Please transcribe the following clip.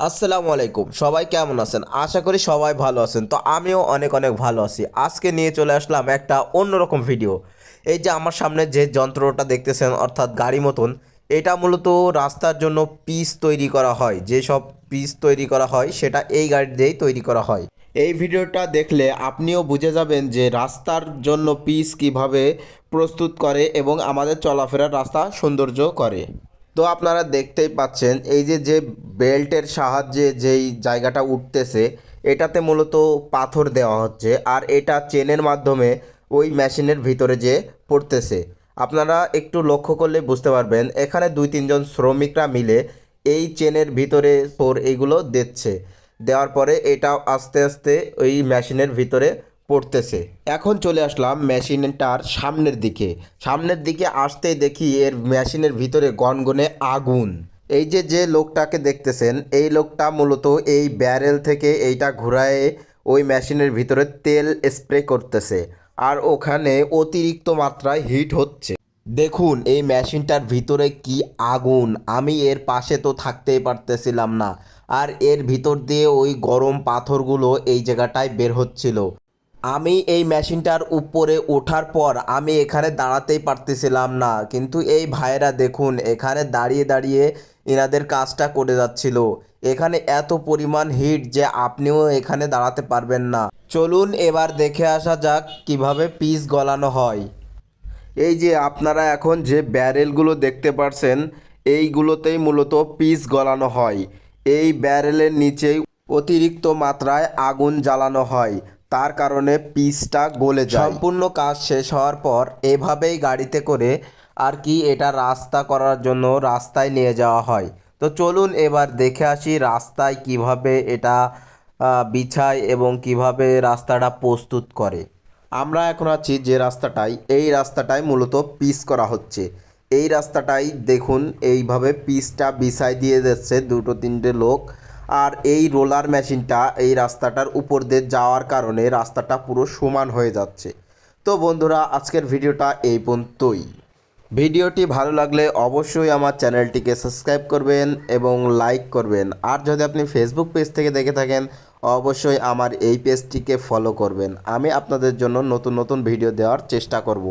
আসসালামু আলাইকুম, সবাই কেমন আছেন? আশা করি সবাই ভালো আছেন। তো আমিও অনেক অনেক ভালো আছি। আজকে নিয়ে চলে আসলাম একটা অন্যরকম ভিডিও। এই যে আমার সামনে যে যন্ত্রটা দেখতেছেন, অর্থাৎ গাড়ি মতন, এটা মূলত রাস্তার জন্য পিচ তৈরি করা হয়। যেসব পিচ তৈরি করা হয় সেটা এই গাড়ি দিয়েই তৈরি করা হয়। এই ভিডিওটা দেখলে আপনিও বুঝে যাবেন যে রাস্তার জন্য পিচ কিভাবে প্রস্তুত করে এবং আমাদের চলাফেরার রাস্তা সৌন্দর্য করে। তো আপনারা দেখতেই পাচ্ছেন এই যে যে বেল্টের সাহায্যে যেই জায়গাটা উঠতেছে, এটাতে মূলত পাথর দেওয়া হচ্ছে আর এটা চেনের মাধ্যমে ওই মেশিনের ভিতরে যে পড়তেছে। আপনারা একটু লক্ষ্য করলে বুঝতে পারবেন এখানে দুই তিনজন শ্রমিকরা মিলে এই চেনের ভিতরে এইগুলো দিচ্ছে। দেওয়ার পরে এটা আস্তে আস্তে ওই মেশিনের ভিতরে পড়তেছে। এখন চলে আসলাম মেশিনটার সামনের দিকে আসতেই দেখি এর মেশিনের ভিতরে গনগনে আগুন। এই যে যে লোকটাকে দেখতেছেন, এই লোকটা মূলত এই ব্যারেল থেকে এইটা ঘুরায়ে ওই মেশিনের ভিতরে তেল স্প্রে করতেছে আর ওখানে অতিরিক্ত মাত্রায় হিট হচ্ছে। দেখুন এই মেশিনটার ভিতরে কি আগুন! আমি এর পাশে তো থাকতেই পারতেছিলাম না। আর এর ভিতর দিয়ে ওই গরম পাথরগুলো এই জায়গাটায় বের হচ্ছিল। আমি এই মেশিনটার উপরে ওঠার পর আমি এখানে দাঁড়াতেই পারতেছিলাম না, কিন্তু এই ভাইয়েরা দেখুন এখানে দাঁড়িয়ে দাঁড়িয়ে এনাদের কাজটা করে যাচ্ছিল। এখানে এত পরিমাণ হিট যে আপনিও এখানে দাঁড়াতে পারবেন না। চলুন এবার দেখে আসা যাক কিভাবে পিচ গলানো হয়। এই যে আপনারা এখন যে ব্যারেলগুলো দেখতে পারছেন, এইগুলোতেই মূলত পিচ গলানো হয়। এই ব্যারেলের নিচেই অতিরিক্ত মাত্রায় আগুন জ্বালানো হয়, তার কারণে পিচটা গলে যায়। সম্পূর্ণ কাজ শেষ হওয়ার পর এভাবেই গাড়িতে করে আর কি এটা রাস্তা করার জন্য রাস্তায় নিয়ে যাওয়া হয়। তো চলুন এবার দেখে আসি রাস্তায় কিভাবে এটা বিছায় এবং কিভাবে রাস্তাটা প্রস্তুত করে। আমরা এখন আছি যে রাস্তাটায়, এই রাস্তাটায় মূলত পিচ করা হচ্ছে। এই রাস্তাটাই দেখুন এইভাবে পিচটা বিছাই দিয়ে যাচ্ছে দুটো তিনটে লোক। আর এই রোলার মেশিনটা এই রাস্তাটার উপর দিয়ে যাওয়ার কারণে রাস্তাটা পুরো সমান হয়ে যাচ্ছে। তো বন্ধুরা, আজকের ভিডিওটা এই পর্যন্তই। ভিডিওটি ভালো লাগলে অবশ্যই আমার চ্যানেলটিকে সাবস্ক্রাইব করবেন এবং লাইক করবেন। আর যদি আপনি ফেসবুক পেজ থেকে দেখে থাকেন, অবশ্যই আমার এই পেজটিকে ফলো করবেন। আমি আপনাদের জন্য নতুন নতুন ভিডিও দেওয়ার চেষ্টা করব।